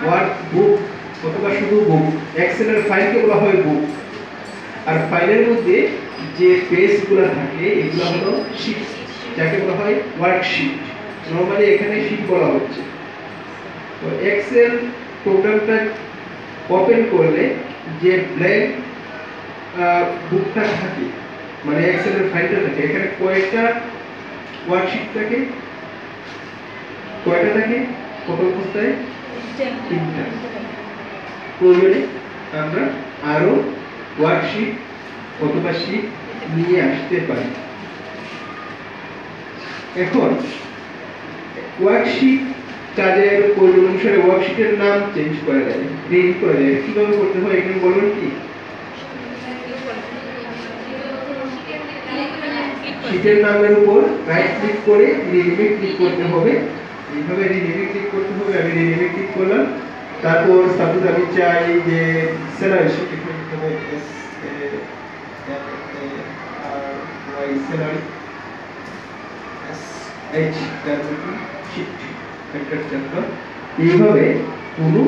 Workbook অথবা শুধু বুক, এক্সেলের ফাইলকে বলা হয় বুক। আর ফাইলের মধ্যে যে পেজগুলো থাকে এগুলো হলো শীট, যাকে বলা হয় ওয়ার্কশিট। নরমালি এখানে শীট বলা হচ্ছে। তো এক্সেল প্রোগ্রামটা ওপেন করলে যে ব্ল্যাঙ্ক বুকটা থাকে, মানে এক্সেলের ফাইলটা থাকে, এখানে কয়টা ওয়ার্কশিট থাকে, কয়টা থাকে, কত অবস্থায়? 3টা। প্রয়োজনে আমরা আরো ওয়ার্কশিট অথবা শীট নিয়ে আসতে পারি। এখন ওয়ার্কশিট কাজের প্রয়োজন অনুসারে ওয়ার্কশিটের নাম চেঞ্জ করা যায়, রিনেম করা যায়। কিভাবে করতে হয় এখানে বলবেন কি? শীটের নামের উপর রাইট ক্লিক করে রিনেমে ক্লিক করতে হবে। এইভাবে রিনেমে ক্লিক করতে হবে। আমি রিনেমে ক্লিক করলাম। তারপর সাপোজ আমি চাই যে স্যালারি শীট, এখানে লিখতে হবে SALARY স্যালারি শীট এন্টার চাপলাম। এইভাবে পুরো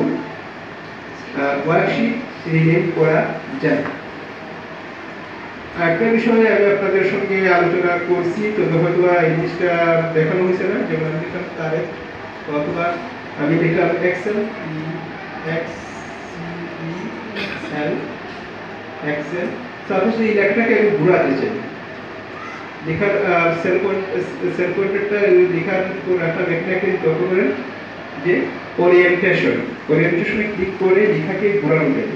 ওয়ার্কশিট রিনেম করা যায়। একটা বিষয়ে আমি আপনাদের সঙ্গে আলোচনা করছি, তো হয়তো এই জিনিসটা দেখানো হয়েছে না, যেমন আমি লিখলাম তারিখ, অথবা আমি লিখলাম এক্সেল এক্সেল। সাপোজ এই লেখাটাকে আমি ঘোরাতে চাই, লেখার সেল পয়েন্টারটা লেখার উপর একটা লেখাটাকে লক্ষ্য করেন যে ওরিয়েন্টেশনে ক্লিক করে লেখাকে ঘোরানো যাবে।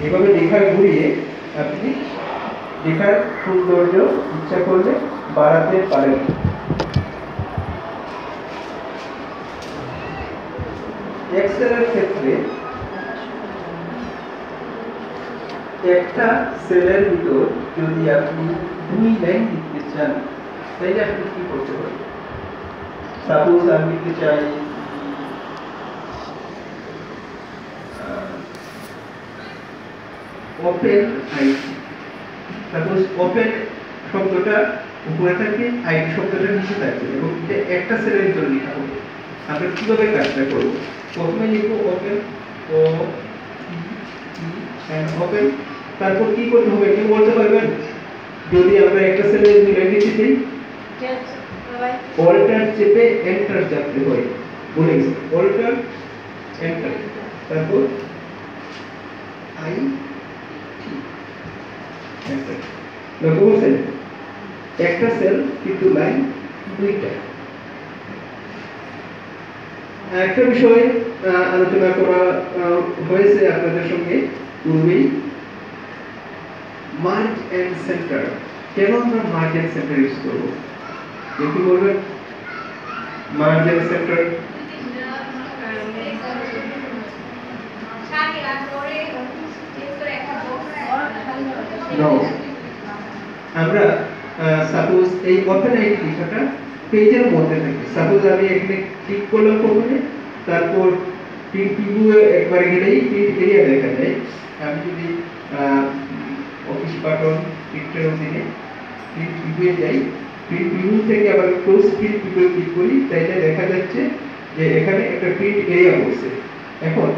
এভাবে লেখা ঘুরিয়ে আপনি লেখার সৌন্দর্য ইচ্ছা করলে বাড়াতে পারেন। এক্সেলের ক্ষেত্রে একটা সেলের ভিতর যদি আপনি 2 লাইন লিখতে চান, তাহলে আপনি কি করতে পারেন? সাপোজ আমি লিখতে চাই ওপেন আইডি। সাপোজ ওপেন শব্দটা উপরে থাকে, আইডি শব্দটা নিচে থাকে, এবং এটা একটা সেলের ভিতর লেখা হবে। আমরা কিভাবে কাজটা করব? প্রথমে লিখব ওপেন, ওপেন। তারপর কি করতে হবে কি বলতে পারবেন? যদি আমরা একটা সেলে লাইন লিখতে চাই, অল্টার চেপে এন্টার চাপতে হয়। বলে গেছি অল্টার এন্টার, তারপর আই এন্টার। লক্ষ্য করছেন একটা সেল কিন্তু লাইন দুইটা। একটা বিষয় আলোচনা করা হয়েছে আপনাদের সঙ্গে পূর্বেই, মার্জ এন্ড সেন্টার। কেন আমরা মার্জ এন্ড সেন্টার ইউজ করব? কি বলবেন? মার্জ এন্ড সেন্টার আমরা সাপোজ এই ওপেন আইডি লেখাটা পেজের মধ্যে থাকে। সাপোজ আমি এখানে ক্লিক করলাম প্রথমে, তারপর প্রিন্ট প্রিভিউ একবার গেলেই প্রিন্ট এরিয়া দেখা যায়। আমি যদি অফিস বাটন প্রিন্টের অধীনে প্রিন্ট প্রিভিউ যাই, প্রিন্ট প্রিভিউ থেকে আবার ক্লোজ প্রিন্ট প্রিভিউ ক্লিক করি, তাইলে দেখা যাচ্ছে যে এখানে একটা প্রিন্ট এরিয়া পড়ছে। এখন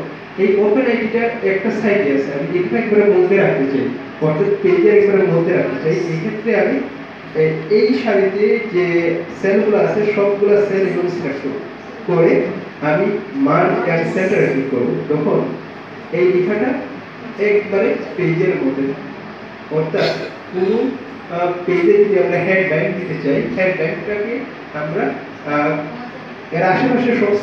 এই ওপেন আইডিটা একটা সাইডে আছে, আমি এটা একবারে মধ্যে রাখতে চাই, অর্থাৎ পেজের একবারে মধ্যে রাখতে চাই। এই ক্ষেত্রে আমি এই সারিতে যে সেলগুলো আছে সবগুলো সেল এবং সিলেক্ট করে আমি মার্জ এন্ড সেন্টার ক্লিক করব। তখন এই লেখাটা একবারে পেজের মধ্যে, অর্থাৎ পুরো পেজে যদি আমরা হেড লাইন দিতে চাই, হেড লাইনটাকে আমরা এর আশেপাশে সব